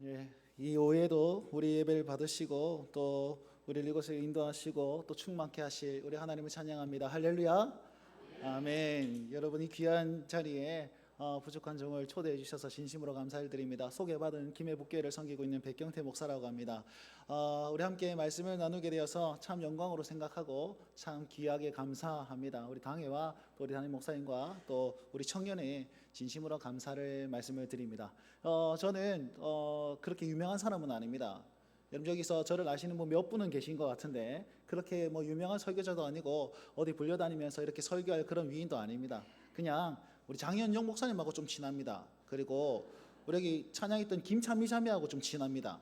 예, 이 오후에도 우리 예배를 받으시고 또 우리를 이곳에 인도하시고 또 충만케 하실 우리 하나님을 찬양합니다. 할렐루야. 아멘. 여러분이 귀한 자리에 부족한 종을 초대해 주셔서 진심으로 감사를 드립니다. 소개받은 김해북교회를 섬기고 있는 백경태 목사라고 합니다. 우리 함께 말씀을 나누게 되어서 참 영광으로 생각하고 참 귀하게 감사합니다. 우리 당회와 또 우리 담임 목사님과 또 우리 청년의 진심으로 감사를 말씀을 드립니다. 저는 그렇게 유명한 사람은 아닙니다. 여러분 여기서 저를 아시는 분 몇 분은 계신 것 같은데 그렇게 뭐 유명한 설교자도 아니고 어디 불려다니면서 이렇게 설교할 그런 위인도 아닙니다. 그냥 우리 장현종 목사님하고 좀 친합니다. 그리고 우리 여기 찬양했던 김찬미 자매하고 좀 친합니다.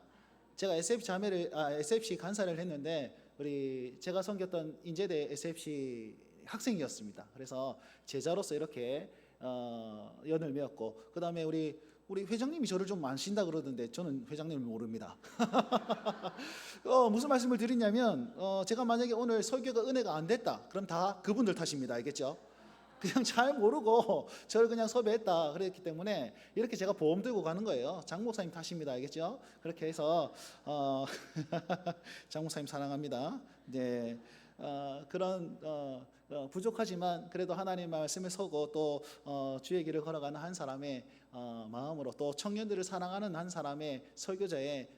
제가 SFC 간사를 했는데 우리 제가 섬겼던 인제대 SFC 학생이었습니다. 그래서 제자로서 이렇게 연을 맺었고, 그 다음에 우리 회장님이 저를 좀 아신다 그러던데 저는 회장님을 모릅니다. 무슨 말씀을 드리냐면 제가 만약에 오늘 설교가 은혜가 안 됐다 그럼 다 그분들 탓입니다. 알겠죠? 그냥 잘 모르고 저를 그냥 섭외했다 그랬기 때문에 이렇게 제가 보험 들고 가는 거예요. 장 목사님 탓입니다. 알겠죠? 그렇게 해서 장 목사님 사랑합니다. 네. 그런 부족하지만 그래도 하나님의 말씀을 서고 또 주의 길을 걸어가는 한 사람의 마음으로, 또 청년들을 사랑하는 한 사람의 설교자의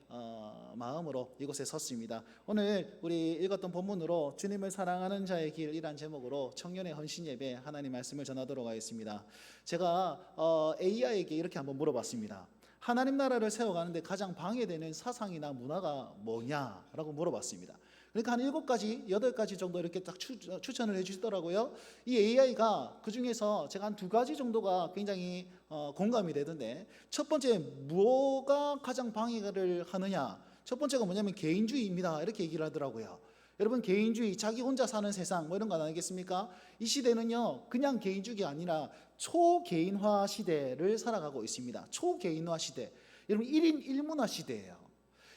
마음으로 이곳에 섰습니다. 오늘 우리 읽었던 본문으로 주님을 사랑하는 자의 길이란 제목으로 청년의 헌신 예배 하나님 말씀을 전하도록 하겠습니다. 제가 AI에게 이렇게 한번 물어봤습니다. 하나님 나라를 세워가는데 가장 방해되는 사상이나 문화가 뭐냐라고 물어봤습니다. 그러니까 한 7가지, 8가지 정도 이렇게 딱 추천을 해주시더라고요. 이 AI가 그 중에서 제가 한 2가지 정도가 굉장히 공감이 되던데, 첫 번째 뭐가 가장 방해를 하느냐? 첫 번째가 뭐냐면 개인주의입니다. 이렇게 얘기를 하더라고요. 여러분, 개인주의, 자기 혼자 사는 세상 뭐 이런 거 아니겠습니까? 이 시대는요 그냥 개인주의가 아니라 초개인화 시대를 살아가고 있습니다. 초개인화 시대. 여러분 1인 1문화 시대예요.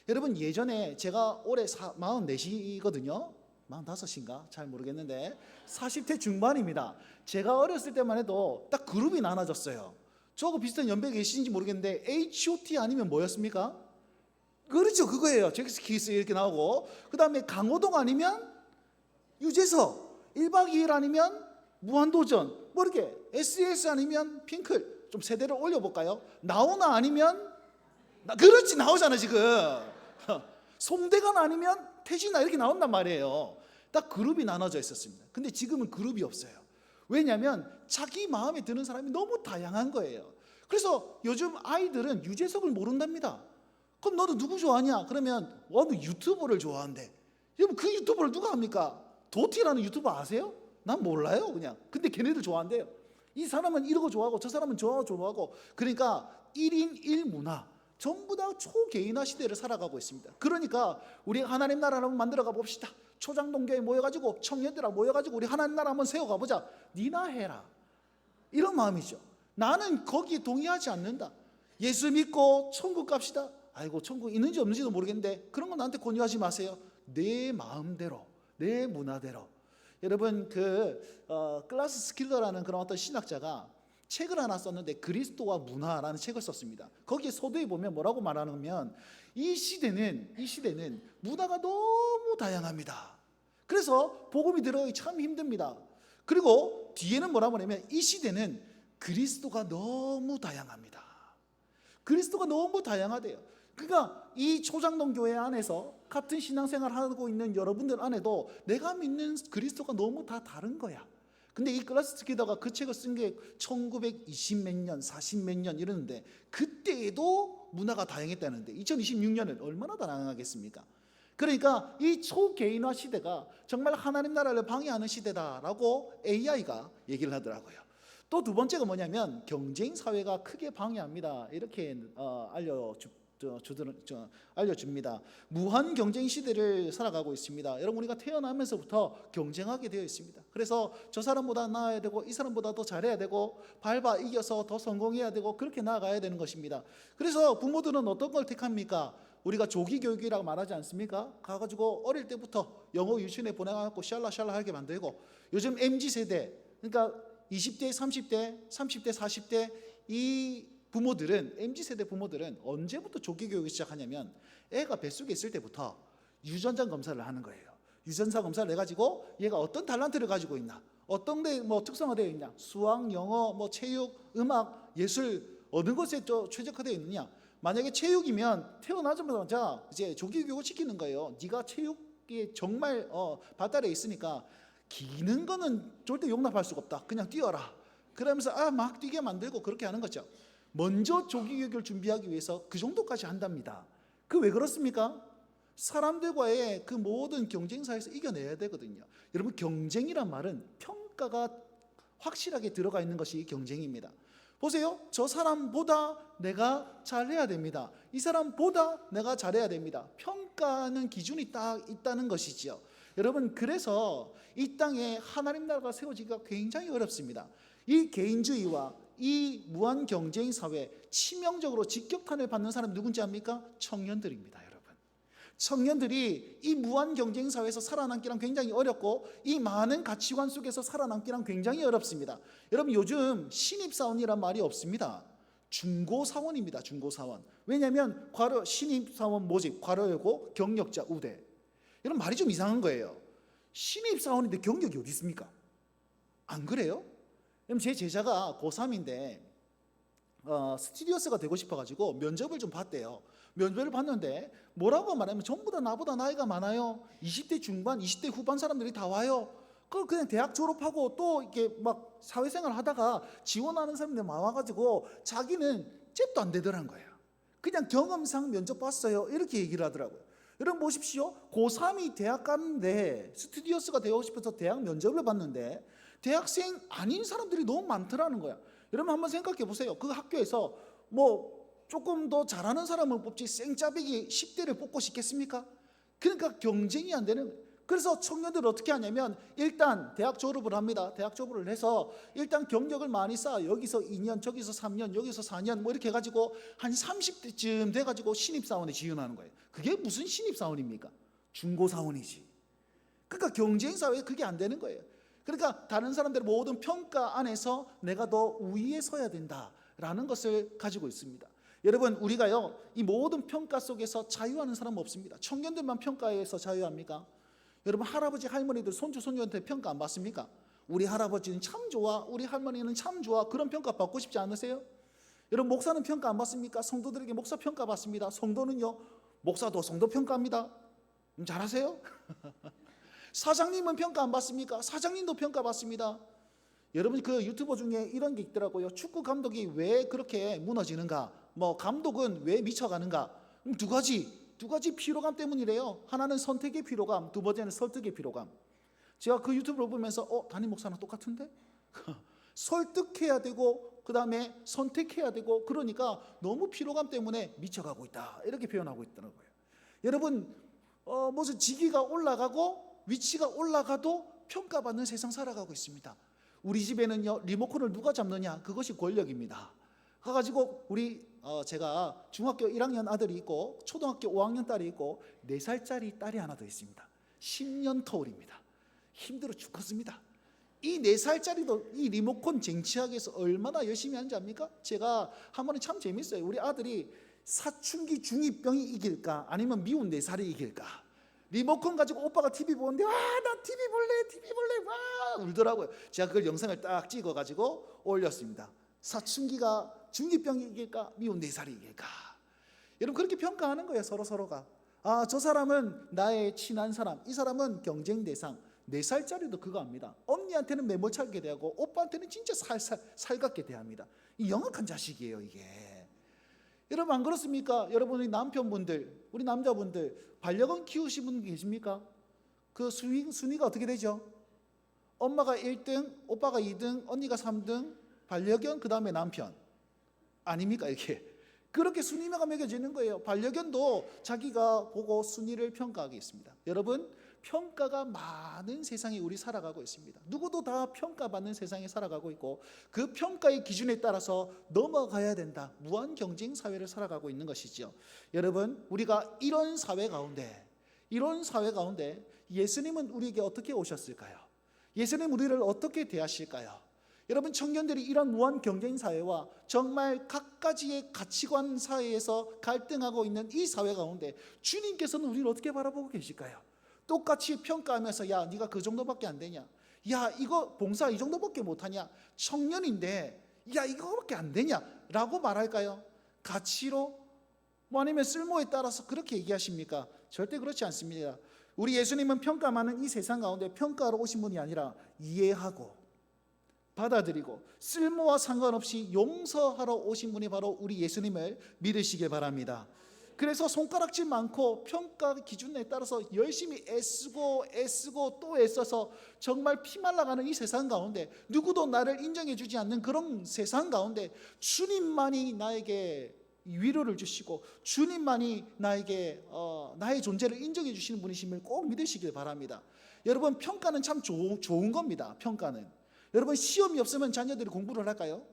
여러분 예전에 제가 올해 44이거든요 45인가 잘 모르겠는데 40대 중반입니다. 제가 어렸을 때만 해도 딱 그룹이 나눠졌어요. 저하고 비슷한 연배 계신지 모르겠는데 H.O.T 아니면 뭐였습니까? 그렇죠, 그거예요. 잭스키스 이렇게 나오고, 그 다음에 강호동 아니면 유재석, 1박 2일 아니면 무한도전, 뭐 이렇게 S.E.S 아니면 핑클. 좀 세대를 올려볼까요? 나오나 아니면 그렇지, 나오잖아 지금. 송대관 아니면 태진아 이렇게 나온단 말이에요. 딱 그룹이 나눠져 있었습니다. 근데 지금은 그룹이 없어요. 왜냐하면 자기 마음에 드는 사람이 너무 다양한 거예요. 그래서 요즘 아이들은 유재석을 모른답니다. 그럼 너도 누구 좋아하냐? 그러면 어느 유튜버를 좋아한대. 여러분 그 유튜버를 누가 합니까? 도티라는 유튜버 아세요? 난 몰라요 그냥. 근데 걔네들 좋아한대요. 이 사람은 이러고 좋아하고 저 사람은 좋아하고. 그러니까 1인 1문화, 전부 다 초개인화 시대를 살아가고 있습니다. 그러니까 우리 하나님 나라를 한번 만들어가 봅시다. 초장동교회 모여가지고 청년들하고 모여가지고 우리 하나님 나라 한번 세워가 보자. 니나 해라, 이런 마음이죠. 나는 거기에 동의하지 않는다. 예수 믿고 천국 갑시다. 아이고 천국 있는지 없는지도 모르겠는데 그런 거 나한테 권유하지 마세요. 내 마음대로, 내 문화대로. 여러분 클라스 스킬러라는 그런 어떤 신학자가 책을 하나 썼는데 그리스도와 문화라는 책을 썼습니다. 거기에 서두에 보면 뭐라고 말하냐면 이 시대는 문화가 너무 다양합니다. 그래서 복음이 들어가기 참 힘듭니다. 그리고 뒤에는 뭐라고 하냐면 이 시대는 그리스도가 너무 다양합니다. 그리스도가 너무 다양하대요. 그러니까 이 초장동 교회 안에서 같은 신앙생활을 하고 있는 여러분들 안에도 내가 믿는 그리스도가 너무 다 다른 거야. 근데 이 클라스키다가 그 책을 쓴 게 1920 몇 년, 40 몇 년 이러는데 그때에도 문화가 다양했다는데 2026년은 얼마나 다양하겠습니까? 그러니까 이 초개인화 시대가 정말 하나님 나라를 방해하는 시대다라고 AI가 얘기를 하더라고요. 또 두 번째가 뭐냐면 경쟁 사회가 크게 방해합니다. 이렇게 알려줍니다. 무한 경쟁 시대를 살아가고 있습니다. 여러분 우리가 태어나면서부터 경쟁하게 되어 있습니다. 그래서 저 사람보다 나아야 되고 이 사람보다 더 잘해야 되고 밟아 이겨서 더 성공해야 되고 그렇게 나아가야 되는 것입니다. 그래서 부모들은 어떤 걸 택합니까? 우리가 조기 교육이라고 말하지 않습니까? 가가지고 어릴 때부터 영어 유치원에 보내가지고 샬라샬라 하게 만들고, 요즘 MZ세대 그러니까 20대, 30대, 40대 이 부모들은, MZ세대 부모들은 언제부터 조기 교육을 시작하냐면 애가 뱃속에 있을 때부터 유전자 검사를 하는 거예요. 유전자 검사를 해가지고 얘가 어떤 탤런트를 가지고 있나, 어떤 데 뭐 특성화되어 있냐, 수학, 영어, 뭐 체육, 음악, 예술 어느 것에 최적화되어 있느냐. 만약에 체육이면 태어나자마자 이제 조기 교육을 시키는 거예요. 네가 체육에 정말 발달해 있으니까 기는 거는 절대 용납할 수가 없다. 그냥 뛰어라. 그러면서 막 뛰게 만들고 그렇게 하는 거죠. 먼저 조기 교육을 준비하기 위해서 그 정도까지 한답니다. 그 왜 그렇습니까? 사람들과의 그 모든 경쟁사에서 이겨내야 되거든요. 여러분, 경쟁이란 말은 평가가 확실하게 들어가 있는 것이 경쟁입니다. 보세요. 저 사람보다 내가 잘해야 됩니다. 이 사람보다 내가 잘해야 됩니다. 평가하는 기준이 딱 있다는 것이지요. 여러분, 그래서 이 땅에 하나님 나라가 세워지기가 굉장히 어렵습니다. 이 개인주의와 이 무한 경쟁 사회, 치명적으로 직격탄을 받는 사람 누군지 압니까? 청년들입니다. 여러분, 청년들이 이 무한 경쟁 사회에서 살아남기란 굉장히 어렵고 이 많은 가치관 속에서 살아남기란 굉장히 어렵습니다. 여러분, 요즘 신입사원이란 말이 없습니다. 중고사원입니다. 중고사원. 왜냐하면 신입사원 모집 괄호열고 경력자 우대. 이런 말이 좀 이상한 거예요. 신입사원인데 경력이 어디 있습니까? 안 그래요? 제 제자가 고3인데 스튜디오스가 되고 싶어가지고 면접을 좀 봤대요. 면접을 봤는데 뭐라고 말하면 전부 다 나보다 나이가 많아요. 20대 중반, 20대 후반 사람들이 다 와요. 그냥 대학 졸업하고 또 이렇게 막 사회생활 하다가 지원하는 사람들 와가지고 자기는 잽도 안 되더란 거예요. 그냥 경험상 면접 봤어요. 이렇게 얘기를 하더라고요. 여러분 보십시오. 고3이 대학 갔는데 스튜디오스가 되고 싶어서 대학 면접을 봤는데 대학생 아닌 사람들이 너무 많더라는 거야. 여러분 한번 생각해 보세요. 그 학교에서 뭐 조금 더 잘하는 사람을 뽑지 생짜배기 10대를 뽑고 싶겠습니까? 그러니까 경쟁이 안 되는 거예요. 그래서 청년들은 어떻게 하냐면 일단 대학 졸업을 합니다. 대학 졸업을 해서 일단 경력을 많이 쌓아. 여기서 2년, 저기서 3년, 여기서 4년 뭐 이렇게 해가지고 한 30대쯤 돼가지고 신입사원에 지원하는 거예요. 그게 무슨 신입사원입니까? 중고사원이지. 그러니까 경쟁사회에 그게 안 되는 거예요. 그러니까 다른 사람들의 모든 평가 안에서 내가 더 우위에 서야 된다라는 것을 가지고 있습니다. 여러분, 우리가요 이 모든 평가 속에서 자유하는 사람은 없습니다. 청년들만 평가에서 자유합니까? 여러분, 할아버지 할머니들 손주 손녀한테 평가 안 받습니까? 우리 할아버지는 참 좋아, 우리 할머니는 참 좋아. 그런 평가 받고 싶지 않으세요? 여러분, 목사는 평가 안 받습니까? 성도들에게 목사 평가 받습니다. 성도는요 목사도 성도 평가합니다. 잘하세요? 사장님은 평가 안 받습니까? 사장님도 평가 받습니다. 여러분, 그 유튜버 중에 이런 게 있더라고요. 축구 감독이 왜 그렇게 무너지는가? 뭐 감독은 왜 미쳐가는가? 두 가지 피로감 때문이래요. 하나는 선택의 피로감, 두 번째는 설득의 피로감. 제가 그 유튜브를 보면서 담임 목사랑 똑같은데? 설득해야 되고 그 다음에 선택해야 되고, 그러니까 너무 피로감 때문에 미쳐가고 있다, 이렇게 표현하고 있더라고요. 여러분, 무슨 직위가 올라가고 위치가 올라가도 평가받는 세상 살아가고 있습니다. 우리 집에는요 리모컨을 누가 잡느냐, 그것이 권력입니다. 가가지고 제가 중학교 1학년 아들이 있고 초등학교 5학년 딸이 있고 4살짜리 딸이 하나 더 있습니다. 10년 터울입니다. 힘들어 죽겠습니다. 이 4살짜리도 이 리모컨 쟁취하기 위해서 얼마나 열심히 하는지 압니까? 제가 한 번은 참 재밌어요. 우리 아들이 사춘기 중2병이 이길까 아니면 미운 4살이 이길까? 리모컨 가지고 오빠가 TV 보는데 나 TV 볼래 막 울더라고요. 제가 그걸 영상을 딱 찍어가지고 올렸습니다. 사춘기가 중2병이 이길까 미운 4살이 이길까? 여러분, 그렇게 평가하는 거예요. 서로가. 저 사람은 나의 친한 사람, 이 사람은 경쟁 대상. 4살짜리도 그거 합니다. 언니한테는 매몰차게 대하고 오빠한테는 진짜 살갑게 대합니다. 이 영악한 자식이에요 이게. 여러분, 안 그렇습니까? 여러분, 우리 남편분들, 우리 남자분들 반려견 키우시는 분 계십니까? 그 순위가 어떻게 되죠? 엄마가 1등, 오빠가 2등, 언니가 3등, 반려견, 그 다음에 남편. 아닙니까 이게? 그렇게 순위가 매겨지는 거예요. 반려견도 자기가 보고 순위를 평가하게 있습니다. 여러분, 평가가 많은 세상에 우리 살아가고 있습니다. 누구도 다 평가받는 세상에 살아가고 있고 그 평가의 기준에 따라서 넘어가야 된다. 무한 경쟁 사회를 살아가고 있는 것이죠. 여러분, 우리가 이런 사회 가운데 예수님은 우리에게 어떻게 오셨을까요? 예수님 우리를 어떻게 대하실까요? 여러분, 청년들이 이런 무한 경쟁 사회와 정말 각가지의 가치관 사회에서 갈등하고 있는 이 사회 가운데 주님께서는 우리를 어떻게 바라보고 계실까요? 똑같이 평가하면서 야, 네가 그 정도밖에 안 되냐? 야, 이거 봉사 이 정도밖에 못하냐? 청년인데 야, 이거밖에 안 되냐? 라고 말할까요? 가치로? 뭐 아니면 쓸모에 따라서 그렇게 얘기하십니까? 절대 그렇지 않습니다. 우리 예수님은 평가 많은 이 세상 가운데 평가하러 오신 분이 아니라 이해하고 받아들이고 쓸모와 상관없이 용서하러 오신 분이 바로 우리 예수님을 믿으시길 바랍니다. 그래서 손가락질 많고 평가 기준에 따라서 열심히 애쓰고 또 애써서 정말 피말라가는 이 세상 가운데 누구도 나를 인정해 주지 않는 그런 세상 가운데 주님만이 나에게 위로를 주시고 주님만이 나에게 나의 존재를 인정해 주시는 분이심을 꼭 믿으시길 바랍니다. 여러분, 평가는 참 좋은 겁니다. 평가는 여러분, 시험이 없으면 자녀들이 공부를 할까요?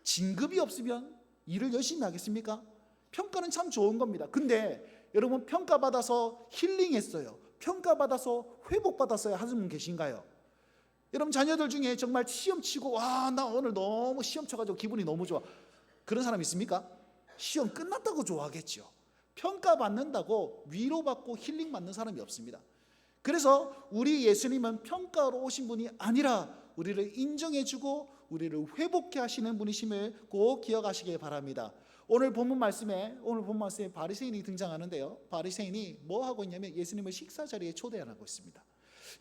진급이 없으면 일을 열심히 하겠습니까? 평가는 참 좋은 겁니다. 근데 여러분, 평가받아서 힐링했어요, 평가받아서 회복받았어요 하는 분 계신가요? 여러분, 자녀들 중에 정말 시험 치고 와, 나 오늘 너무 시험 쳐가지고 기분이 너무 좋아, 그런 사람 있습니까? 시험 끝났다고 좋아하겠죠. 평가받는다고 위로받고 힐링받는 사람이 없습니다. 그래서 우리 예수님은 평가로 오신 분이 아니라 우리를 인정해주고 우리를 회복해 하시는 분이심을 꼭 기억하시길 바랍니다. 오늘 본문 말씀에 바리새인이 등장하는데요, 바리새인이 뭐 하고 있냐면 예수님을 식사 자리에 초대하고 있습니다.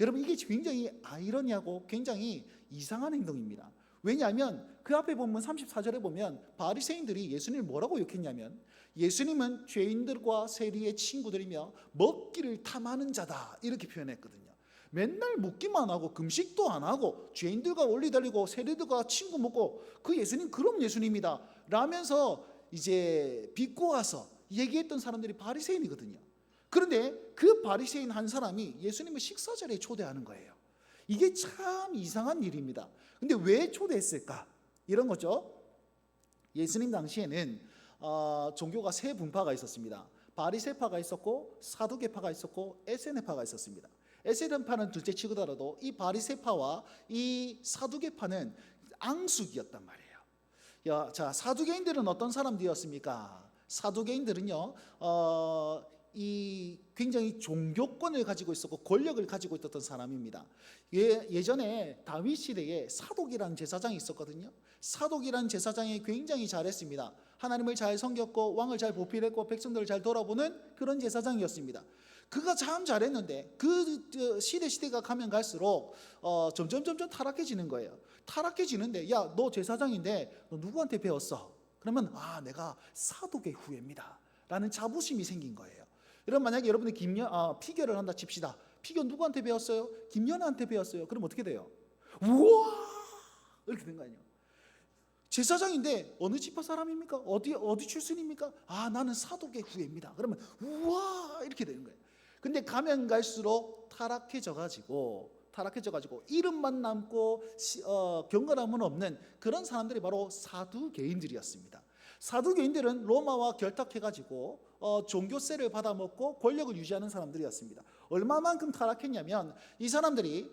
여러분, 이게 굉장히 아이러니하고 굉장히 이상한 행동입니다. 왜냐하면 그 앞에 본문 34절에 보면 바리새인들이 예수님을 뭐라고 욕했냐면 예수님은 죄인들과 세리의 친구들이며 먹기를 탐하는 자다, 이렇게 표현했거든요. 맨날 묵기만 하고 금식도 안 하고 죄인들과 원리 달리고 세리들과 친구 먹고 그 예수님 그런 예수님이다 라면서 이제 비꼬아서 얘기했던 사람들이 바리새인이거든요. 그런데 그 바리새인 한 사람이 예수님을 식사 자리에 초대하는 거예요. 이게 참 이상한 일입니다. 근데 왜 초대했을까? 이런 거죠. 예수님 당시에는 종교가 세 분파가 있었습니다. 바리새파가 있었고 사두개파가 있었고 에세네파가 있었습니다. 에세네파는 둘째 치고더라도 이 바리새파와 이 사두개파는 앙숙이었단 말이에요. 자, 사두개인들은 어떤 사람들이었습니까? 사두개인들은요, 이 굉장히 종교권을 가지고 있었고 권력을 가지고 있었던 사람입니다. 예전에 다윗 시대에 사독이라는 제사장이 있었거든요. 사독이라는 제사장이 굉장히 잘했습니다. 하나님을 잘 섬겼고 왕을 잘 보필했고 백성들을 잘 돌아보는 그런 제사장이었습니다. 그가 참 잘했는데 그 시대가 가면 갈수록 점점 타락해지는 거예요. 타락해지는데 야, 너 제사장인데 너 누구한테 배웠어? 그러면 내가 사독의 후예입니다 라는 자부심이 생긴 거예요. 여러분, 만약에 여러분이 피겨를 한다 칩시다. 피겨 누구한테 배웠어요? 김연아한테 배웠어요. 그럼 어떻게 돼요? 우와, 이렇게 된 거 아니에요. 제사장인데 어느 지파 사람입니까? 어디 출신입니까? 나는 사독의 후예입니다. 그러면 우와, 이렇게 되는 거예요. 근데 가면 갈수록 타락해져 가지고 이름만 남고 경건함은 없는 그런 사람들이 바로 사두개인들이었습니다. 사두개인들은 로마와 결탁해가지고 종교세를 받아먹고 권력을 유지하는 사람들이었습니다. 얼마만큼 타락했냐면 이 사람들이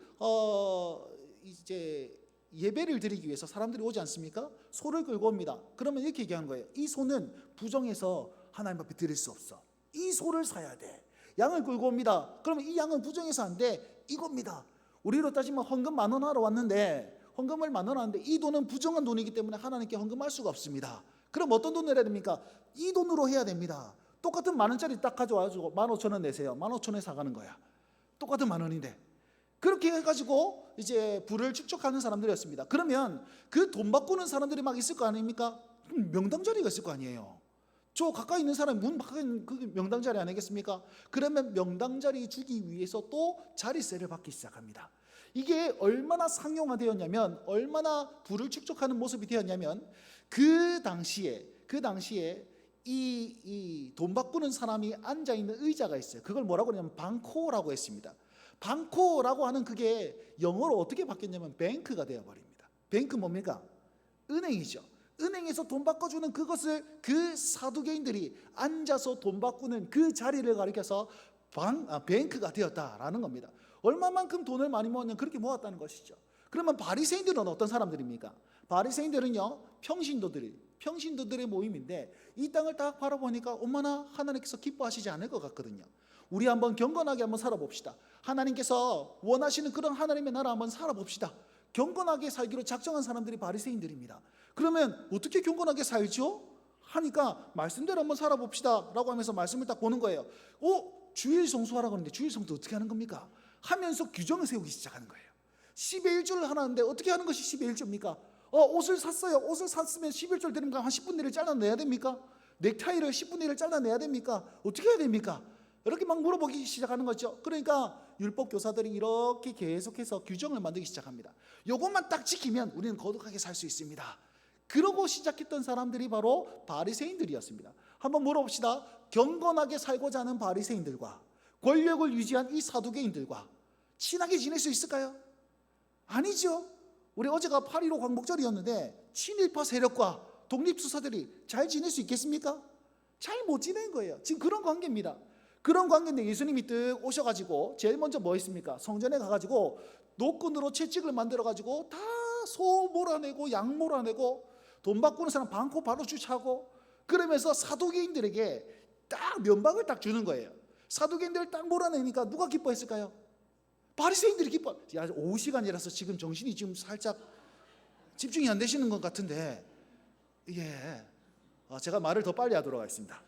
이제 예배를 드리기 위해서 사람들이 오지 않습니까? 소를 끌고 옵니다. 그러면 이렇게 얘기하는 거예요. 이 소는 부정해서 하나님 앞에 드릴 수 없어. 이 소를 사야 돼. 양을 끌고 옵니다. 그러면 이 양은 부정해서 안 돼. 이겁니다. 우리로 따지면 헌금 10,000원 하러 왔는데 헌금을 10,000원 하는데 이 돈은 부정한 돈이기 때문에 하나님께 헌금할 수가 없습니다. 그럼 어떤 돈을 해야 됩니까? 이 돈으로 해야 됩니다. 똑같은 10,000원짜리 딱 가져와가지고 15,000원 내세요. 15,000원에 사가는 거야. 똑같은 10,000원인데. 그렇게 해가지고 이제 부를 축적하는 사람들이었습니다. 그러면 그 돈 바꾸는 사람들이 막 있을 거 아닙니까? 그럼 명당 자리가 있을 거 아니에요. 저 가까이 있는 사람이 문 밖에 있는 그 명당 자리 아니겠습니까? 그러면 명당 자리 주기 위해서 또 자리세를 받기 시작합니다. 이게 얼마나 상용화되었냐면, 얼마나 부를 축적하는 모습이 되었냐면, 그 당시에 이 돈 바꾸는 사람이 앉아 있는 의자가 있어요. 그걸 뭐라고 하냐면 방코라고 했습니다. 방코라고 하는 그게 영어로 어떻게 바뀌었냐면 뱅크가 되어버립니다. 뱅크 뭡니까? 은행이죠. 은행에서 돈 바꿔주는 그것을 그 사두개인들이 앉아서 돈 바꾸는 그 자리를 가리켜서 뱅크가 되었다라는 겁니다. 얼마만큼 돈을 많이 모았냐면 그렇게 모았다는 것이죠. 그러면 바리새인들은 어떤 사람들입니까? 바리새인들은요, 평신도들의 모임인데 이 땅을 딱 바라보니까 얼마나 하나님께서 기뻐하시지 않을 것 같거든요. 우리 한번 경건하게 한번 살아봅시다. 하나님께서 원하시는 그런 하나님의 나라 한번 살아봅시다. 경건하게 살기로 작정한 사람들이 바리새인들입니다. 그러면 어떻게 경건하게 살죠? 하니까 말씀대로 한번 살아봅시다 라고 하면서 말씀을 딱 보는 거예요. 주일 성수하라고 하는데 주일 성수 어떻게 하는 겁니까? 하면서 규정을 세우기 시작하는 거예요. 10의 1조를 하는데 어떻게 하는 것이 10의 1조입니까? 옷을 샀어요. 옷을 샀으면 11조 되는가 한 10분의 1을 잘라내야 됩니까? 넥타이를 10분의 1을 잘라내야 됩니까? 어떻게 해야 됩니까? 이렇게 막 물어보기 시작하는 거죠. 그러니까 율법 교사들이 이렇게 계속해서 규정을 만들기 시작합니다. 요것만 딱 지키면 우리는 거룩하게 살 수 있습니다. 그러고 시작했던 사람들이 바로 바리새인들이었습니다. 한번 물어봅시다. 경건하게 살고자 하는 바리새인들과 권력을 유지한 이 사두개인들과 친하게 지낼 수 있을까요? 아니죠. 우리 어제가 8.15 광복절이었는데 친일파 세력과 독립수사들이 잘 지낼 수 있겠습니까? 잘 못 지낸 거예요. 지금 그런 관계입니다. 그런 관계인데 예수님이 뜩 오셔가지고 제일 먼저 뭐 했습니까? 성전에 가가지고 노끈으로 채찍을 만들어가지고 다 소 몰아내고 양 몰아내고 돈 바꾸는 사람 반코 바로 주차하고 그러면서 사두개인들에게 딱 면박을 딱 주는 거예요. 사두개인들을 딱 몰아내니까 누가 기뻐했을까요? 바리새인들이 기뻐. 오후 시간이라서 지금 정신이 지금 살짝 집중이 안 되시는 것 같은데, 제가 말을 더 빨리 하도록 하겠습니다.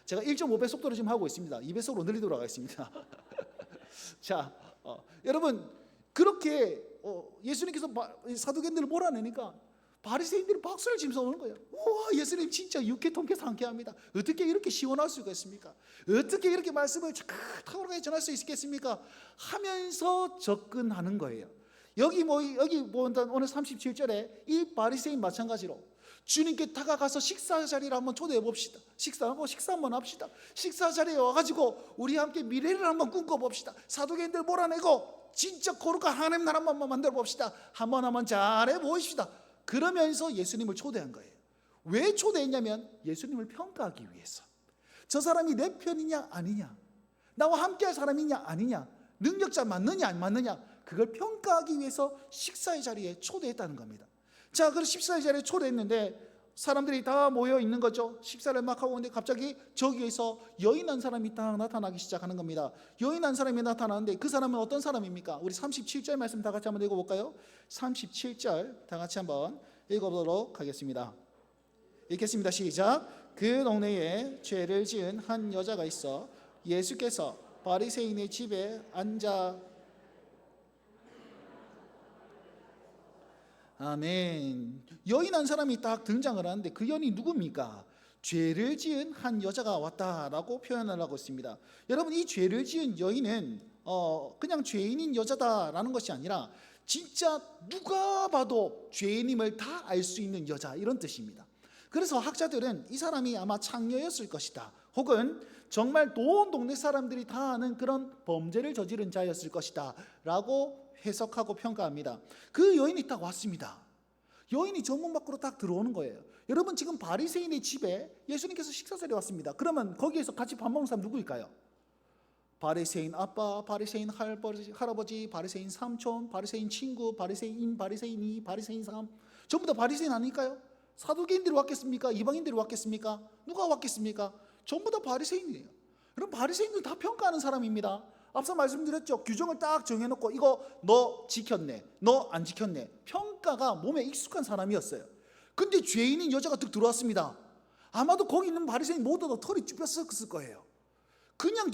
제가 1.5배 속도로 지금 하고 있습니다. 2배속으로 늘리도록 하겠습니다. 자, 여러분 그렇게 예수님께서 사두개인들을 몰아내니까 바리새인들이 박수를 치면서 오는 거예요. 우와, 예수님 진짜 육회 통쾌 상쾌합니다. 어떻게 이렇게 시원할 수가 있습니까? 어떻게 이렇게 말씀을 탁월하게 전할 수 있겠습니까? 하면서 접근하는 거예요. 여기 오늘 37절에 이 바리새인 마찬가지로 주님께 다가가서 식사 자리를 한번 초대해 봅시다. 식사 한번 합시다. 식사 자리에 와가지고 우리 함께 미래를 한번 꿈꿔봅시다. 사두개인들 몰아내고 진짜 거룩한 하나님 나라 한번 만들어 봅시다. 한번 잘해 보십시다. 그러면서 예수님을 초대한 거예요. 왜 초대했냐면 예수님을 평가하기 위해서. 저 사람이 내 편이냐 아니냐, 나와 함께할 사람이냐 아니냐, 능력자 맞느냐 안 맞느냐, 그걸 평가하기 위해서 식사의 자리에 초대했다는 겁니다. 자, 그래서 식사의 자리에 초대했는데 사람들이 다 모여 있는 거죠. 식사를 막 하고 있는데 갑자기 저기에서 여인 한 사람이 딱 나타나기 시작하는 겁니다. 여인 한 사람이 나타나는데 그 사람은 어떤 사람입니까? 우리 37절 말씀 다 같이 한번 읽어볼까요? 37절 다 같이 한번 읽어보도록 하겠습니다. 읽겠습니다. 시작. 그 동네에 죄를 지은 한 여자가 있어 예수께서 바리새인의 집에 앉아. 아멘. 여인 한 사람이 딱 등장을 하는데 그 여인이 누굽니까? 죄를 지은 한 여자가 왔다라고 표현을 하고 있습니다. 여러분, 이 죄를 지은 여인은 그냥 죄인인 여자다라는 것이 아니라 진짜 누가 봐도 죄인임을 다 알 수 있는 여자, 이런 뜻입니다. 그래서 학자들은 이 사람이 아마 창녀였을 것이다, 혹은 정말 온 동네 사람들이 다 아는 그런 범죄를 저지른 자였을 것이다 라고 해석하고 평가합니다. 그 여인이 딱 왔습니다. 여인이 정문 밖으로 딱 들어오는 거예요. 여러분, 지금 바리새인의 집에 예수님께서 식사자리에 왔습니다. 그러면 거기에서 같이 밥 먹는 사람 누구일까요? 바리새인 아빠, 바리새인 할아버지, 바리새인 삼촌, 바리새인 친구, 바리새인, 바리새인 2, 바리새인 3, 전부 다 바리새인 아닐까요? 사두개인들이 왔겠습니까? 이방인들이 왔겠습니까? 누가 왔겠습니까? 전부 다 바리새인이에요. 그럼 바리새인들 다 평가하는 사람입니다. 앞서 말씀드렸죠. 규정을 딱 정해놓고 이거 너 지켰네, 너 안 지켰네. 평가가 몸에 익숙한 사람이었어요. 근데 죄인인 여자가 득 들어왔습니다. 아마도 거기 있는 바리새인 모두 다 털이 쭈뼛었을 거예요. 그냥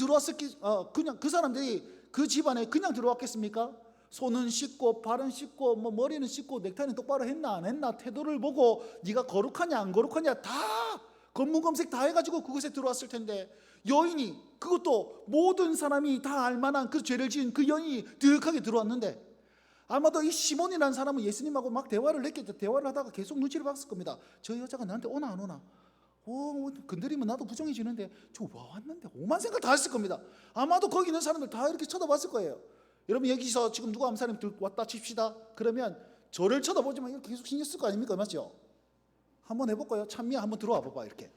그냥 그 사람들이 그 집안에 그냥 들어왔겠습니까? 손은 씻고 발은 씻고 머리는 씻고 넥타이는 똑바로 했나 안 했나 태도를 보고 네가 거룩하냐 안 거룩하냐 다 검문검색 다 해가지고 그곳에 들어왔을 텐데, 여인이, 그것도 모든 사람이 다 알만한 그 죄를 지은 그 여인이 득하게 들어왔는데, 아마도 이 시몬이라는 사람은 예수님하고 막 대화를 했겠죠. 대화를 하다가 계속 눈치를 봤을 겁니다. 저 여자가 나한테 오나 안 오나, 건드리면 나도 부정해지는데 저 왔는데 오만 생각 다 했을 겁니다. 아마도 거기 있는 사람들 다 이렇게 쳐다봤을 거예요. 여러분, 여기서 지금 누가 한 사람이 왔다 칩시다. 그러면 저를 쳐다보지만 이렇게 계속 신경 쓸 거 아닙니까? 맞죠? 한번 해볼까요? 찬미야 한번 들어와 봐봐 이렇게.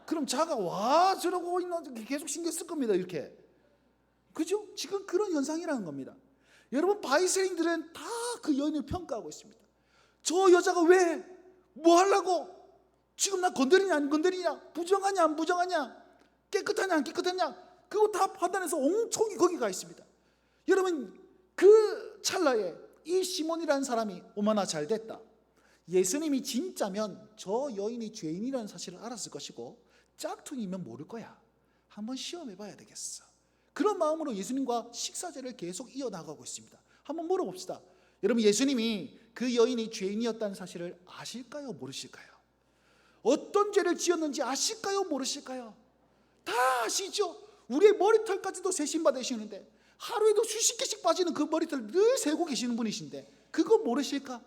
그럼 자가 와 저러고 있는 계속 신경 쓸 겁니다. 이렇게. 그죠? 지금 그런 현상이라는 겁니다. 여러분, 바리새인들은 다 그 여인을 평가하고 있습니다. 저 여자가 왜? 뭐 하려고? 지금 나 건드리냐 안 건드리냐? 부정하냐 안 부정하냐? 깨끗하냐 안 깨끗하냐? 그거 다 판단해서 옹총이 거기 가 있습니다. 여러분, 그 찰나에 이 시몬이라는 사람이 얼마나 잘 됐다. 예수님이 진짜면 저 여인이 죄인이라는 사실을 알았을 것이고 짝퉁이면 모를 거야. 한번 시험해 봐야 되겠어. 그런 마음으로 예수님과 식사제를 계속 이어나가고 있습니다. 한번 물어봅시다. 여러분, 예수님이 그 여인이 죄인이었다는 사실을 아실까요? 모르실까요? 어떤 죄를 지었는지 아실까요? 모르실까요? 다 아시죠? 우리의 머리털까지도 세심받으시는데 하루에도 수십 개씩 빠지는 그 머리털 늘 세고 계시는 분이신데 그거 모르실까?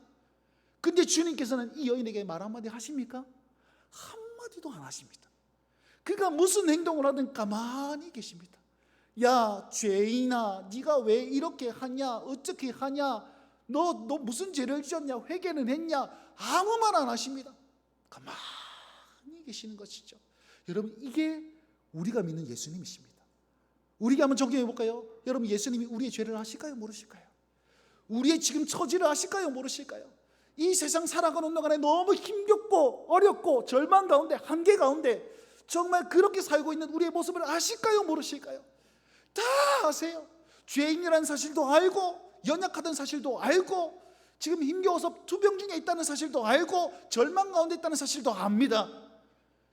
근데 주님께서는 이 여인에게 말 한마디 하십니까? 한마디도 안 하십니다. 그가 무슨 행동을 하든 가만히 계십니다. 야, 죄인아, 네가 왜 이렇게 하냐? 어떻게 하냐? 너 무슨 죄를 지었냐? 회개는 했냐? 아무 말 안 하십니다. 가만히 계시는 것이죠. 여러분, 이게 우리가 믿는 예수님이십니다. 우리가 한번 적용해 볼까요? 여러분, 예수님이 우리의 죄를 아실까요? 모르실까요? 우리의 지금 처지를 아실까요? 모르실까요? 이 세상 살아가는 동안에 너무 힘겹고 어렵고 절망 가운데, 한계 가운데 정말 그렇게 살고 있는 우리의 모습을 아실까요? 모르실까요? 다 아세요. 죄인이라는 사실도 알고, 연약하다는 사실도 알고, 지금 힘겨워서 투병 중에 있다는 사실도 알고, 절망 가운데 있다는 사실도 압니다.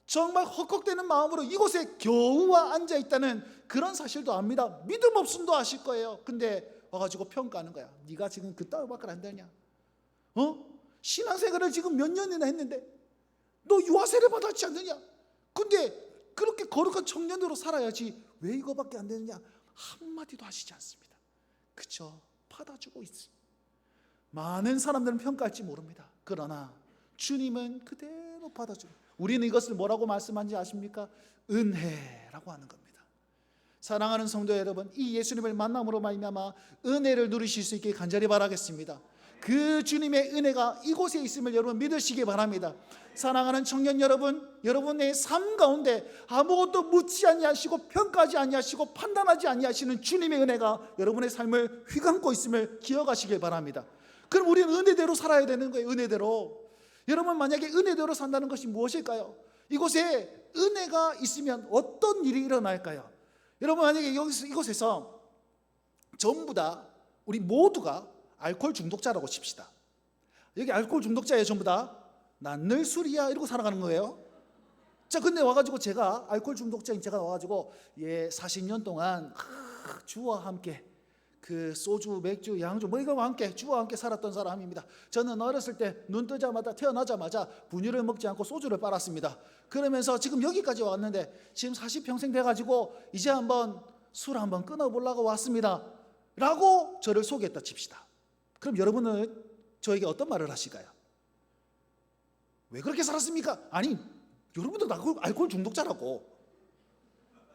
정말 헉헉대는 마음으로 이곳에 겨우 앉아 있다는 그런 사실도 압니다. 믿음 없음도 아실 거예요. 근데 와가지고 평가하는 거야. 네가 지금 그따위밖에 안 되냐? 신앙생활을 지금 몇 년이나 했는데 너 유아세례 받았지 않느냐? 근데 그렇게 거룩한 청년으로 살아야지 왜 이거밖에 안 되느냐? 한마디도 하시지 않습니다. 그쵸? 받아주고 있어요. 많은 사람들은 평가할지 모릅니다. 그러나 주님은 그대로 받아주고, 우리는 이것을 뭐라고 말씀하는지 아십니까? 은혜라고 하는 겁니다. 사랑하는 성도 여러분, 이 예수님을 만남으로 말미암아 은혜를 누리실 수 있게 간절히 바라겠습니다. 그 주님의 은혜가 이곳에 있음을 여러분 믿으시기 바랍니다. 사랑하는 청년 여러분, 여러분의 삶 가운데 아무것도 묻지 아니하시고 평가하지 아니하시고 판단하지 아니하시는 주님의 은혜가 여러분의 삶을 휘감고 있음을 기억하시길 바랍니다. 그럼 우리는 은혜대로 살아야 되는 거예요. 은혜대로. 여러분, 만약에 은혜대로 산다는 것이 무엇일까요? 이곳에 은혜가 있으면 어떤 일이 일어날까요? 여러분, 만약에 이곳에서 전부 다 우리 모두가 알코올 중독자라고 칩시다. 여기 알코올 중독자예요. 전부 다. 난 늘 술이야 이러고 살아가는 거예요. 자, 근데 와가지고 제가 알코올 중독자인 제가 와가지고 40년 동안 주와 함께 그 소주, 맥주, 양주 뭐 이거와 함께 주와 함께 살았던 사람입니다. 저는 어렸을 때 눈 뜨자마자 태어나자마자 분유를 먹지 않고 소주를 빨았습니다. 그러면서 지금 여기까지 왔는데 지금 40평생 돼가지고 이제 한번 술 한번 끊어보려고 왔습니다 라고 저를 소개했다 칩시다. 그럼 여러분은 저에게 어떤 말을 하실까요? 왜 그렇게 살았습니까? 아니, 여러분도 알코올 중독자라고.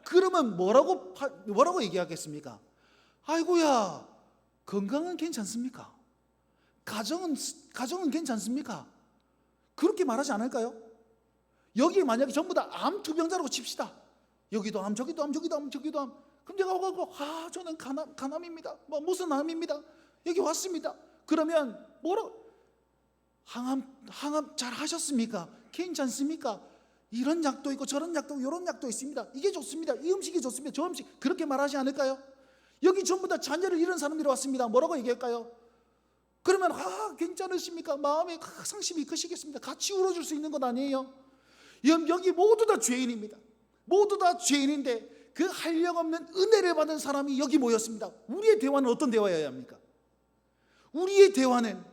그러면 뭐라고 얘기하겠습니까? 아이고야, 건강은 괜찮습니까? 가정은 괜찮습니까? 그렇게 말하지 않을까요? 여기 만약에 전부 다 암 투병자라고 칩시다. 여기도 암, 저기도 암, 저기도 암, 저기도 암. 그럼 제가 와가지고 저는 간암입니다. 무슨 암입니다. 여기 왔습니다. 그러면 항암 잘 하셨습니까? 괜찮습니까? 이런 약도 있고 저런 약도 있고 이런 약도 있습니다. 이게 좋습니다. 이 음식이 좋습니다. 저 음식 그렇게 말하지 않을까요? 여기 전부 다 자녀를 잃은 사람들이 왔습니다. 뭐라고 얘기할까요? 그러면 괜찮으십니까? 마음에 상심이 크시겠습니다. 같이 울어줄 수 있는 건 아니에요. 여기 모두 다 죄인입니다. 모두 다 죄인인데 그 한량없는 은혜를 받은 사람이 여기 모였습니다. 우리의 대화는 어떤 대화여야 합니까? 우리의 대화는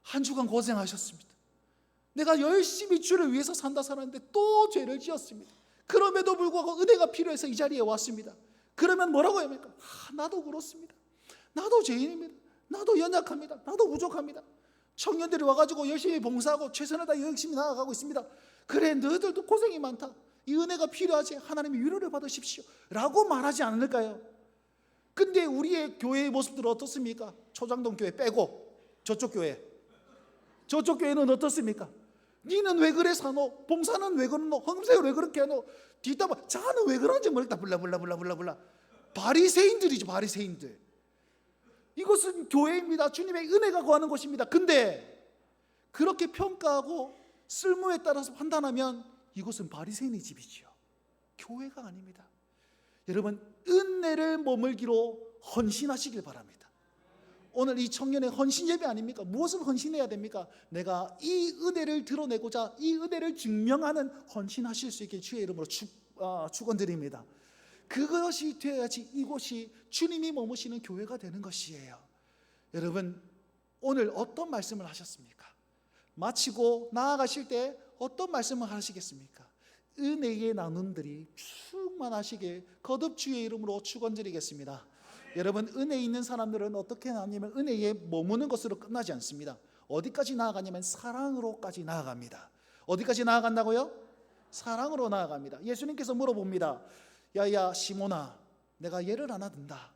한 주간 고생하셨습니다. 내가 열심히 주를 위해서 산다 살았는데 또 죄를 지었습니다. 그럼에도 불구하고 은혜가 필요해서 이 자리에 왔습니다. 그러면 뭐라고 해야 합니까? 나도 그렇습니다. 나도 죄인입니다. 나도 연약합니다. 나도 부족합니다. 청년들이 와가지고 열심히 봉사하고 최선을 다해 열심히 나아가고 있습니다. 그래, 너희들도 고생이 많다. 이 은혜가 필요하지. 하나님의 위로를 받으십시오 라고 말하지 않을까요? 근데 우리의 교회의 모습들은 어떻습니까? 초장동 교회 빼고 저쪽 교회는 어떻습니까? 니는 왜 그래 사노? 봉사는 왜 그러노? 헌금세를 왜 그렇게 하노? 뒷담화 자는 왜 그런지 모르겠다. 블라블라블라블라. 바리새인들이죠. 바리새인들. 이것은 교회입니다. 주님의 은혜가 거하는 곳입니다. 근데 그렇게 평가하고 쓸모에 따라서 판단하면 이곳은 바리새인의 집이지요. 교회가 아닙니다. 여러분, 은혜를 머물기로 헌신하시길 바랍니다. 오늘 이 청년의 헌신 예배 아닙니까? 무엇을 헌신해야 됩니까? 내가 이 은혜를 드러내고자 이 은혜를 증명하는 헌신하실 수 있게 주의 이름으로 축원드립니다. 그것이 되어야지 이곳이 주님이 머무시는 교회가 되는 것이에요. 여러분, 오늘 어떤 말씀을 하셨습니까? 마치고 나아가실 때 어떤 말씀을 하시겠습니까? 은혜의 나눔들이 충만하시게 거듭 주의 이름으로 축원드리겠습니다. 여러분, 은혜 있는 사람들은 어떻게 하냐면 은혜에 머무는 것으로 끝나지 않습니다. 어디까지 나아가냐면 사랑으로까지 나아갑니다. 어디까지 나아간다고요? 사랑으로 나아갑니다. 예수님께서 물어봅니다. 야야 시몬아, 내가 예를 하나 든다.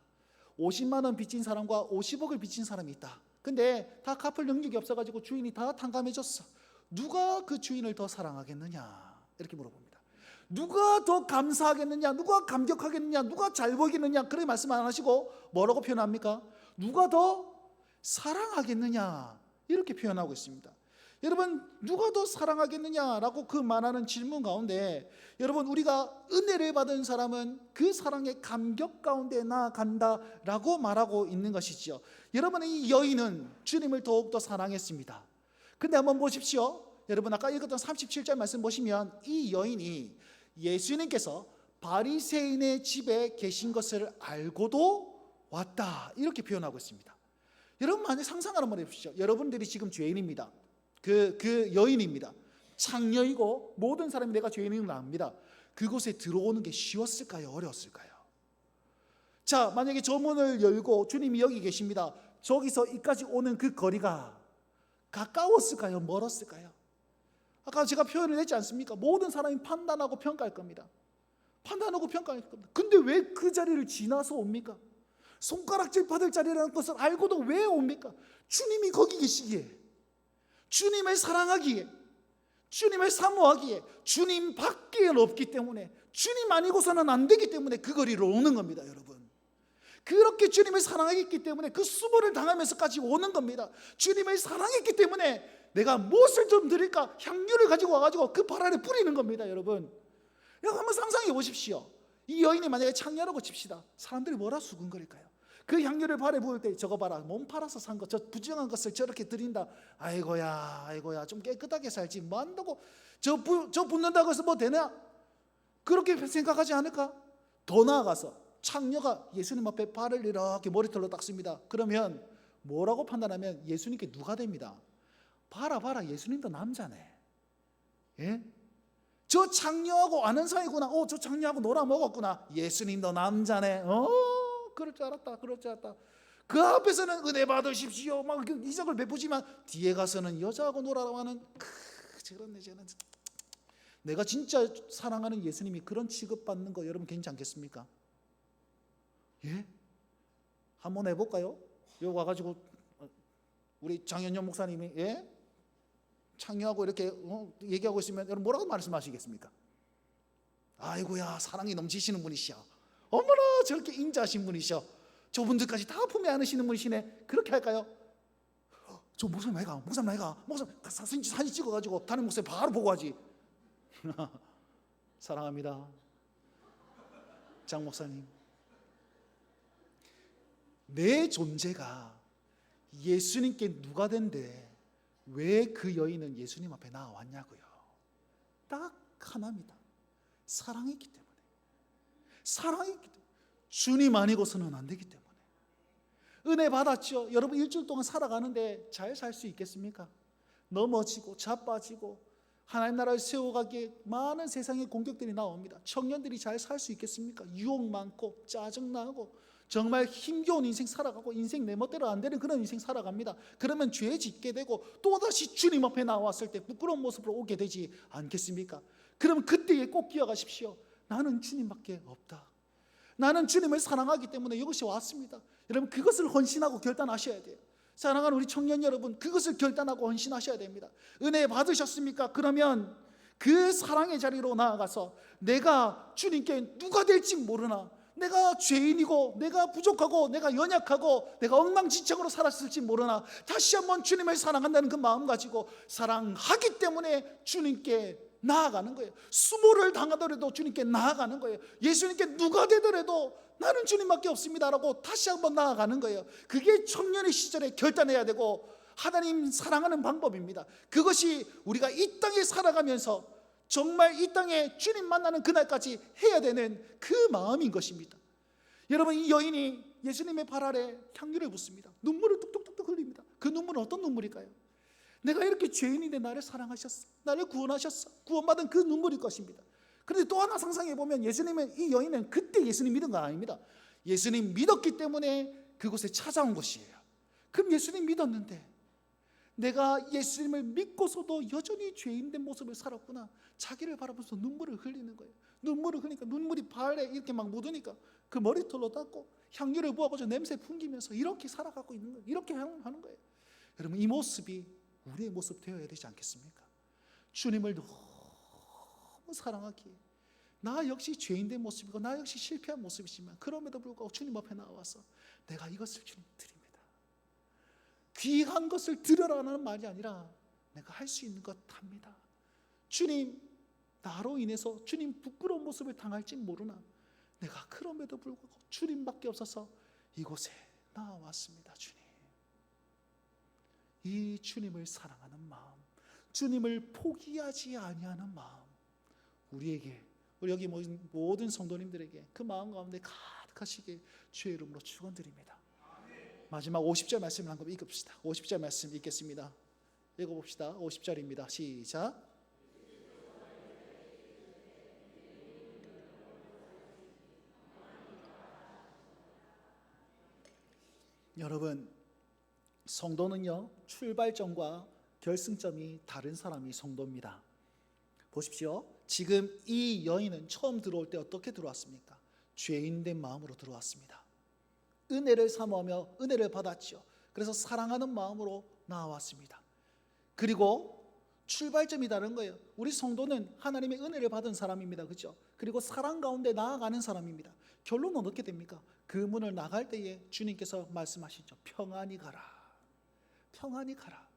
50만 원 빚진 사람과 50억을 빚진 사람이 있다. 근데 다 갚을 능력이 없어가지고 주인이 다 탕감해줬어. 누가 그 주인을 더 사랑하겠느냐? 이렇게 물어봅니다. 누가 더 감사하겠느냐? 누가 감격하겠느냐? 누가 잘 보이겠느냐? 그렇게 말씀 안 하시고 뭐라고 표현합니까? 누가 더 사랑하겠느냐? 이렇게 표현하고 있습니다. 여러분, 누가 더 사랑하겠느냐라고 그 말하는 질문 가운데 여러분, 우리가 은혜를 받은 사람은 그 사랑의 감격 가운데 나아간다라고 말하고 있는 것이지요. 여러분, 이 여인은 주님을 더욱더 사랑했습니다. 근데 한번 보십시오. 여러분, 아까 읽었던 37절 말씀 보시면 이 여인이 예수님께서 바리새인의 집에 계신 것을 알고도 왔다, 이렇게 표현하고 있습니다. 여러분, 만약 상상을 한번 해보십시오. 여러분들이 지금 죄인입니다. 그 여인입니다. 창녀이고 모든 사람이 내가 죄인인 걸 압니다. 그곳에 들어오는 게 쉬웠을까요? 어려웠을까요? 자, 만약에 저 문을 열고 주님이 여기 계십니다. 저기서 이까지 오는 그 거리가 가까웠을까요? 멀었을까요? 아까 제가 표현을 했지 않습니까? 모든 사람이 판단하고 평가할 겁니다. 판단하고 평가할 겁니다. 근데 왜 그 자리를 지나서 옵니까? 손가락질 받을 자리라는 것을 알고도 왜 옵니까? 주님이 거기 계시기에, 주님을 사랑하기에, 주님을 사모하기에, 주님 밖에는 없기 때문에, 주님 아니고서는 안 되기 때문에 그 거리로 오는 겁니다. 여러분, 그렇게 주님을 사랑했기 때문에 그 수모를 당하면서까지 오는 겁니다. 주님을 사랑했기 때문에 내가 무엇을 좀 드릴까, 향유를 가지고 와가지고 그 발 아래 뿌리는 겁니다. 여러분, 한번 상상해 보십시오. 이 여인이 만약에 창녀라고 칩시다. 사람들이 뭐라 수근거릴까요? 그 향유를 발에 부을 때 저거 봐라, 몸 팔아서 산 거, 저 부정한 것을 저렇게 드린다. 아이고야, 아이고야, 좀 깨끗하게 살지 뭐 한다고 저 붓는다고 해서 뭐 되냐? 그렇게 생각하지 않을까? 더 나아가서 창녀가 예수님 앞에 발을 이렇게 머리털로 닦습니다. 그러면 뭐라고 판단하면 예수님께 누가 됩니다? 봐라 봐라, 예수님도 남자네. 예? 저 창녀하고 아는 사이구나. 저 창녀하고 놀아먹었구나. 예수님도 남자네. 그럴 줄 알았다, 그럴 줄 알았다. 그 앞에서는 은혜 받으십시오 막 이적을 베푸지만 뒤에 가서는 여자하고 놀아라고 하는 저런 저런. 내가 진짜 사랑하는 예수님이 그런 취급받는 거 여러분 괜찮겠습니까? 예? 한번 해볼까요? 여기 와가지고 우리 장현영 목사님이 창녀하고 이렇게 얘기하고 있으면 여러분 뭐라고 말씀하시겠습니까? 아이고야, 사랑이 넘치시는 분이시야. 어머나, 저렇게 인자하신 분이셔. 저분들까지 다 품에 안으시는 분이시네. 그렇게 할까요? 저 목사님 아이가, 목사님 아이가, 목사님 사진 찍어가지고 다른 목사님 바로 보고 하지. 사랑합니다, 장 목사님. 내 존재가 예수님께 누가 된데 왜 그 여인은 예수님 앞에 나왔냐고요. 딱 하나입니다. 사랑했기 때문에. 사랑했기 때문에. 주님 아니고서는 안 되기 때문에. 은혜 받았죠. 여러분, 일주일 동안 살아가는데 잘 살 수 있겠습니까? 넘어지고 자빠지고 하나님 나라를 세워가기에 많은 세상의 공격들이 나옵니다. 청년들이 잘 살 수 있겠습니까? 유혹 많고 짜증나고 정말 힘겨운 인생 살아가고 인생 내 멋대로 안 되는 그런 인생 살아갑니다. 그러면 죄 짓게 되고 또다시 주님 앞에 나왔을 때 부끄러운 모습으로 오게 되지 않겠습니까? 그러면 그때에 꼭 기억하십시오. 나는 주님밖에 없다. 나는 주님을 사랑하기 때문에 이것이 왔습니다. 여러분, 그것을 헌신하고 결단하셔야 돼요. 사랑하는 우리 청년 여러분, 그것을 결단하고 헌신하셔야 됩니다. 은혜 받으셨습니까? 그러면 그 사랑의 자리로 나아가서 내가 주님께 누가 될지 모르나 내가 죄인이고 내가 부족하고 내가 연약하고 내가 엉망진창으로 살았을지 모르나 다시 한번 주님을 사랑한다는 그 마음 가지고 사랑하기 때문에 주님께 나아가는 거예요. 수모를 당하더라도 주님께 나아가는 거예요. 예수님께 누가 되더라도 나는 주님밖에 없습니다라고 다시 한번 나아가는 거예요. 그게 청년의 시절에 결단해야 되고 하나님 사랑하는 방법입니다. 그것이 우리가 이 땅에 살아가면서 정말 이 땅에 주님 만나는 그날까지 해야 되는 그 마음인 것입니다. 여러분, 이 여인이 예수님의 발 아래 향유를 붓습니다. 눈물을 뚝뚝뚝뚝 흘립니다. 그 눈물은 어떤 눈물일까요? 내가 이렇게 죄인인데 나를 사랑하셨어, 나를 구원하셨어, 구원받은 그 눈물일 것입니다. 그런데 또 하나 상상해 보면 예수님은, 이 여인은 그때 예수님 믿은 거 아닙니다. 예수님 믿었기 때문에 그곳에 찾아온 것이에요. 그럼 예수님 믿었는데 내가 예수님을 믿고서도 여전히 죄인된 모습을 살았구나. 자기를 바라보면서 눈물을 흘리는 거예요. 눈물을 흘리니까 눈물이 발에 이렇게 막 묻으니까 그 머리털로 닦고 향유를 부어가지고 냄새 풍기면서 이렇게 살아가고 있는 거예요. 이렇게 하는 거예요. 여러분, 이 모습이 우리의 모습 되어야 되지 않겠습니까? 주님을 너무 사랑하기에 나 역시 죄인된 모습이고 나 역시 실패한 모습이지만 그럼에도 불구하고 주님 앞에 나와서 내가 이것을 주님 드립니다. 귀한 것을 드려라는 말이 아니라 내가 할 수 있는 것 합니다. 주님, 나로 인해서 주님 부끄러운 모습을 당할지 모르나 내가 그럼에도 불구하고 주님밖에 없어서 이곳에 나왔습니다. 주님, 이 주님을 사랑하는 마음, 주님을 포기하지 아니하는 마음, 우리에게, 우리 여기 모든 성도님들에게 그 마음 가운데 가득하시게 주의 이름으로 축원드립니다. 마지막 50절 말씀을 한번 읽읍시다. 50절 말씀 읽겠습니다. 읽어봅시다. 50절입니다. 시작. 여러분, 성도는요, 출발점과 결승점이 다른 사람이 성도입니다. 보십시오. 지금 이 여인은 처음 들어올 때 어떻게 들어왔습니까? 죄인된 마음으로 들어왔습니다. 은혜를 사모하며 은혜를 받았죠. 그래서 사랑하는 마음으로 나왔습니다. 그리고 출발점이 다른 거예요. 우리 성도는 하나님의 은혜를 받은 사람입니다. 그렇죠? 그리고 사랑 가운데 나아가는 사람입니다. 결론은 어떻게 됩니까? 그 문을 나갈 때에 주님께서 말씀하시죠. 평안히 가라. 평안히 가라.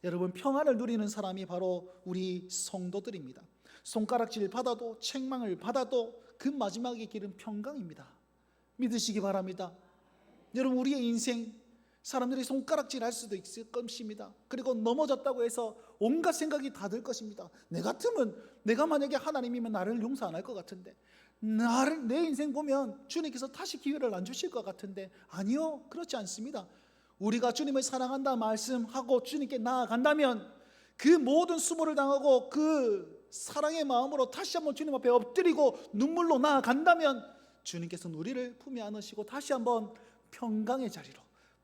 여러분, 평안을 누리는 사람이 바로 우리 성도들입니다. 손가락질 받아도 책망을 받아도 그 마지막의 길은 평강입니다. 믿으시기 바랍니다. 여러분, 우리의 인생 사람들이 손가락질 할 수도 있을 것입니다. 그리고 넘어졌다고 해서 온갖 생각이 다 들 것입니다. 내 같으면, 내가 만약에 하나님이면 나를 용서 안 할 것 같은데, 내 인생 보면 주님께서 다시 기회를 안 주실 것 같은데, 아니요, 그렇지 않습니다. 우리가 주님을 사랑한다 말씀하고 주님께 나아간다면 그 모든 수모를 당하고 그 사랑의 마음으로 다시 한번 주님 앞에 엎드리고 눈물로 나아간다면 주님께서는 우리를 품에 안으시고 다시 한번 평강의 자리로,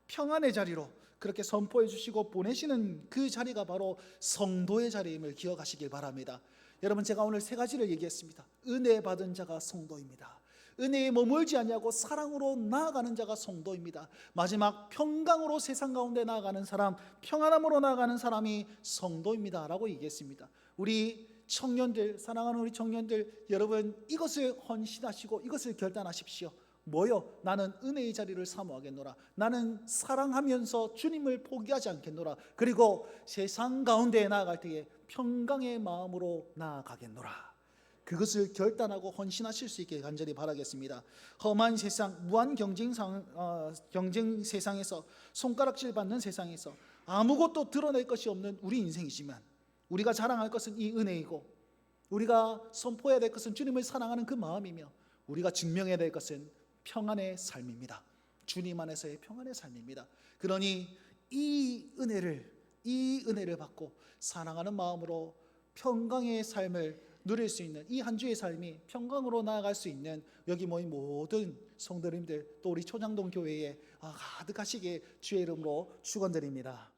평안의 자리로 그렇게 선포해 주시고 보내시는 그 자리가 바로 성도의 자리임을 기억하시길 바랍니다. 여러분, 제가 오늘 세 가지를 얘기했습니다. 은혜 받은 자가 성도입니다. 은혜에 머물지 않냐고 사랑으로 나아가는 자가 성도입니다. 마지막 평강으로 세상 가운데 나아가는 사람, 평안함으로 나아가는 사람이 성도입니다 라고 얘기했습니다. 우리 청년들, 사랑하는 우리 청년들, 여러분, 이것을 헌신하시고 이것을 결단하십시오. 뭐요? 나는 은혜의 자리를 사모하겠노라. 나는 사랑하면서 주님을 포기하지 않겠노라. 그리고 세상 가운데 나아갈 때에 평강의 마음으로 나아가겠노라. 그것을 결단하고 헌신하실 수 있게 간절히 바라겠습니다. 험한 세상, 무한 경쟁 세상에서, 손가락질 받는 세상에서 아무것도 드러낼 것이 없는 우리 인생이지만 우리가 자랑할 것은 이 은혜이고, 우리가 선포해야 될 것은 주님을 사랑하는 그 마음이며, 우리가 증명해야 될 것은 평안의 삶입니다. 주님 안에서의 평안의 삶입니다. 그러니 이 은혜를 받고 사랑하는 마음으로 평강의 삶을 누릴 수 있는 이 한 주의 삶이 평강으로 나아갈 수 있는 여기 모인 모든 성도님들, 또 우리 초장동 교회에 가득하시게 주의 이름으로 축원드립니다.